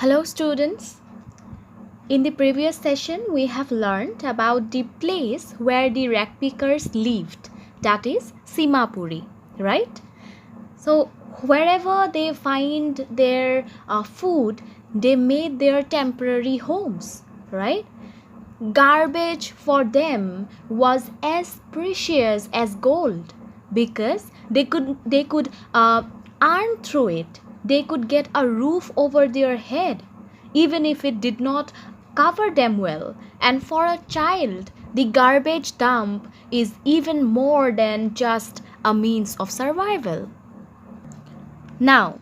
Hello, students. In the previous session, we have learned about the place where the rag pickers lived, that is Simapuri, right? So, wherever they find their food, they made their temporary homes, right? Garbage for them was as precious as gold because they could earn through it. They could get a roof over their head even if it did not cover them well. And for a child, the garbage dump is even more than just a means of survival. Now,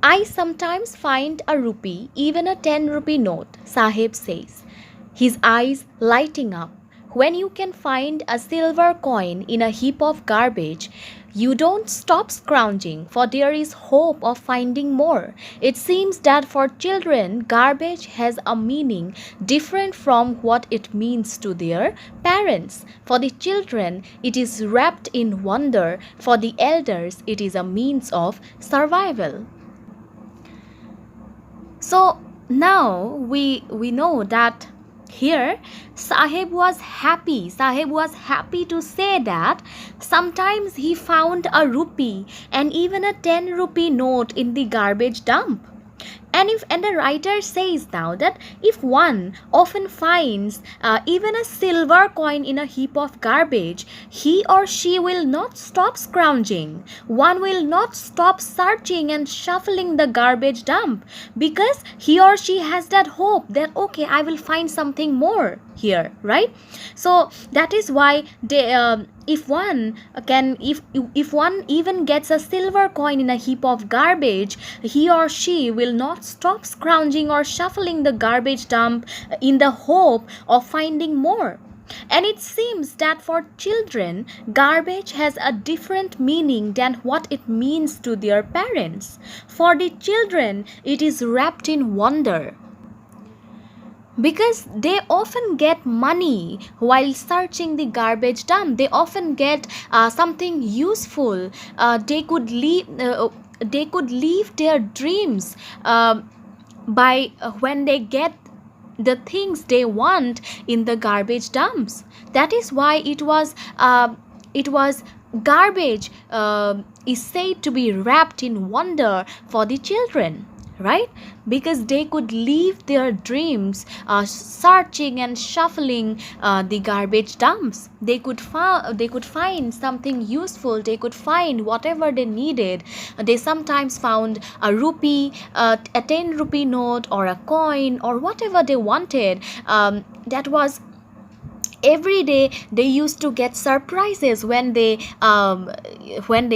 I sometimes find a rupee, even a 10 rupee note, Sahib says, his eyes lighting up. When you can find a silver coin in a heap of garbage, you don't stop scrounging, for there is hope of finding more. It seems that for children, garbage has a meaning different from what it means to their parents. For the children, it is wrapped in wonder. For the elders, it is a means of survival. So now we know that here Sahib was happy. Sahib was happy to say that sometimes he found a rupee and even a 10 rupee note in the garbage dump. And the writer says now that if one often finds even a silver coin in a heap of garbage, he or she will not stop scrounging. One will not stop searching and shuffling the garbage dump because he or she has that hope that okay, I will find something more here, right? So that is why they if one even gets a silver coin in a heap of garbage, he or she will not stop scrounging or shuffling the garbage dump in the hope of finding more. And it seems that for children, garbage has a different meaning than what it means to their parents. For the children, it is wrapped in wonder because they often get money while searching the garbage dump. They often get something useful. They could leave their dreams by when they get the things they want in the garbage dumps. That is why it was garbage is said to be wrapped in wonder for the children, right? Because they could leave their dreams searching and shuffling the garbage dumps. They could find something useful. They could find whatever they needed. They sometimes found a rupee, a 10 rupee note, or a coin, or whatever they wanted. That was every day. They used to get surprises when they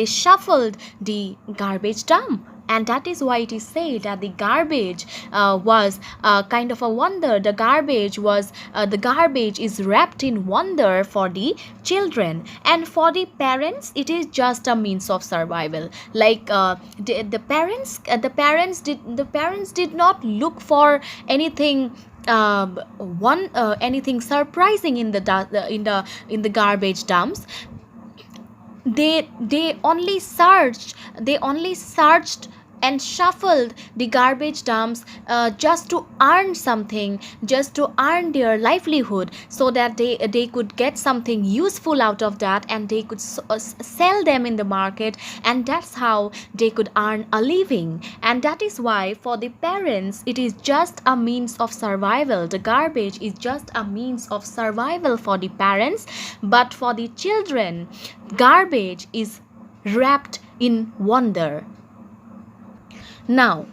shuffled the garbage dump. And that is why it is said that the garbage was kind of a wonder. The garbage is wrapped in wonder for the children, and for the parents it is just a means of survival. Like the parents did not look for anything anything surprising in the garbage dumps. They only searched and shuffled the garbage dumps just to earn something, just to earn their livelihood, so that they could get something useful out of that, and they could sell them in the market, and that's how they could earn a living. And that is why for the parents it is just a means of survival. The garbage is just a means of survival for the parents, but for the children, garbage is wrapped in wonder. Now,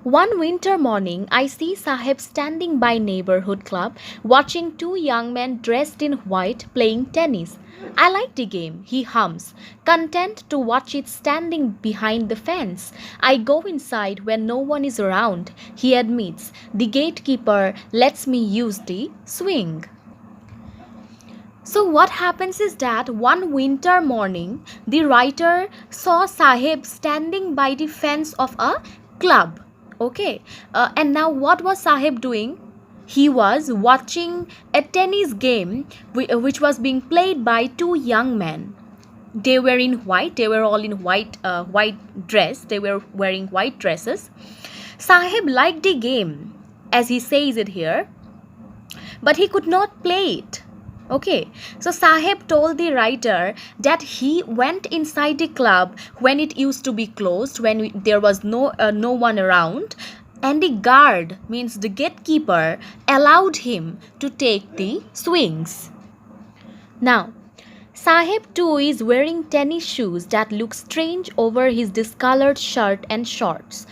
one winter morning, I see Sahib standing by neighborhood club, watching two young men dressed in white playing tennis. I like the game, he hums, content to watch it standing behind the fence. I go inside when no one is around. He admits, the gatekeeper lets me use the swing. So what happens is that one winter morning, the writer saw Sahib standing by the fence of a club. Okay, and now what was Sahib doing? He was watching a tennis game which was being played by two young men. They were in white. They were all in white dress. They were wearing white dresses. Sahib liked the game, as he says it here, but he could not play it. Okay, so Sahib told the writer that he went inside the club when it used to be closed, when there was no one around, and the guard, means the gatekeeper, allowed him to take the swings. Now, Sahib too is wearing tennis shoes that look strange over his discolored shirt and shorts.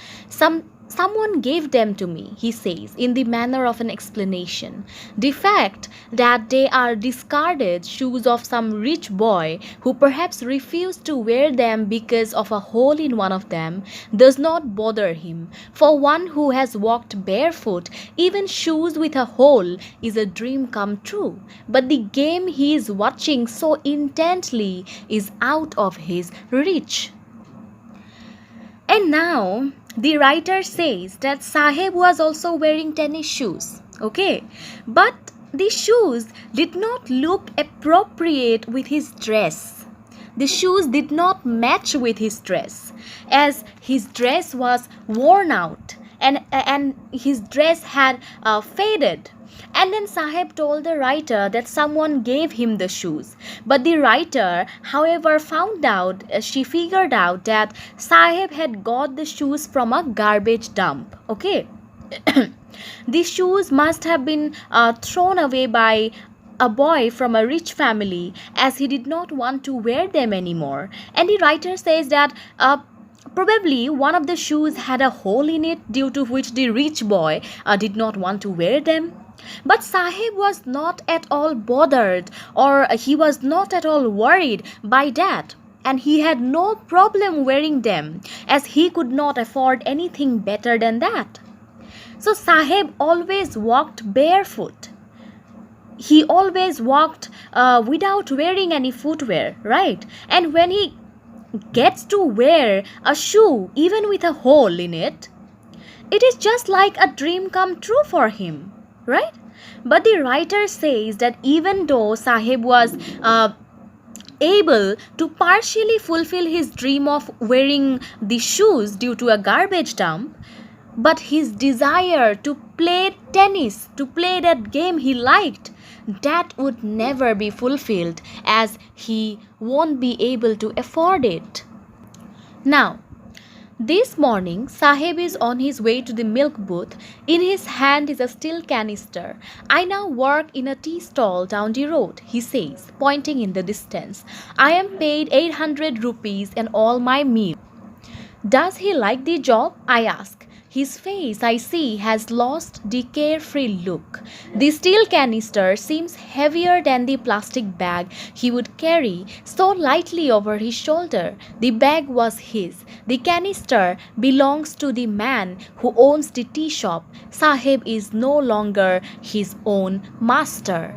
Someone gave them to me, he says, in the manner of an explanation. The fact that they are discarded shoes of some rich boy who perhaps refused to wear them because of a hole in one of them does not bother him. For one who has walked barefoot, even shoes with a hole is a dream come true. But the game he is watching so intently is out of his reach. And now, the writer says that Sahib was also wearing tennis shoes, okay? But the shoes did not look appropriate with his dress. The shoes did not match with his dress, as his dress was worn out and his dress had faded. And then Sahib told the writer that someone gave him the shoes. But the writer, however, she figured out that Sahib had got the shoes from a garbage dump. Okay. The shoes must have been thrown away by a boy from a rich family, as he did not want to wear them anymore. And the writer says that probably one of the shoes had a hole in it, due to which the rich boy did not want to wear them. But Sahib was not at all bothered, or he was not at all worried by that, and he had no problem wearing them, as he could not afford anything better than that. So Sahib always walked barefoot. He always walked without wearing any footwear, right? And when he gets to wear a shoe, even with a hole in it, it is just like a dream come true for him, right? But the writer says that even though Sahib was able to partially fulfill his dream of wearing the shoes due to a garbage dump, but his desire to play tennis, to play that game he liked, that would never be fulfilled, as he won't be able to afford it. Now, this morning, Sahib is on his way to the milk booth. In his hand is a steel canister. I now work in a tea stall down the road, he says, pointing in the distance. I am paid 800 rupees and all my meal. Does he like the job? I ask. His face, I see, has lost the carefree look. The steel canister seems heavier than the plastic bag he would carry so lightly over his shoulder. The bag was his. The canister belongs to the man who owns the tea shop. Sahib is no longer his own master.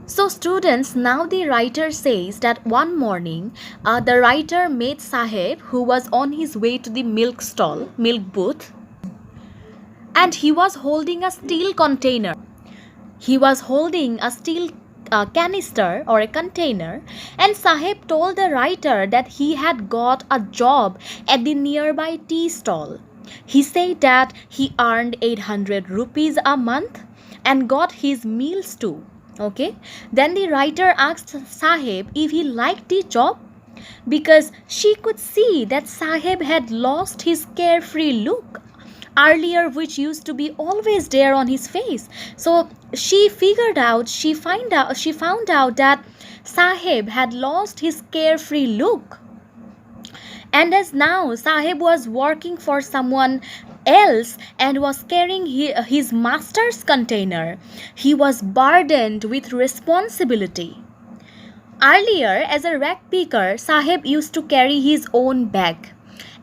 So students, now the writer says that one morning the writer met Sahib, who was on his way to the milk booth, and he was holding a steel container. He was holding a steel canister or a container, and Sahib told the writer that he had got a job at the nearby tea stall. He said that he earned 800 rupees a month and got his meals too. Okay, then the writer asked Sahib if he liked the job, because she could see that Sahib had lost his carefree look earlier, which used to be always there on his face. So she found out that Sahib had lost his carefree look. And as now Sahib was working for someone else and was carrying his master's container, he was burdened with responsibility. Earlier, as a rag picker, Sahib used to carry his own bag,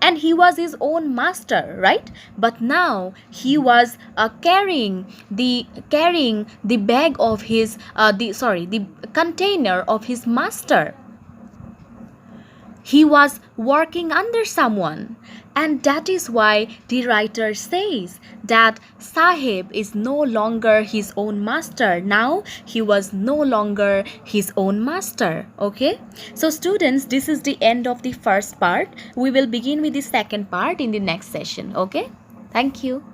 and he was his own master, right? But now he was carrying the bag of his the container of his master. He was working under someone, and that is why the writer says that Sahib is no longer his own master. Now he was no longer his own master. Okay, so students, this is the end of the first part. We will begin with the second part in the next session. Okay. Thank you.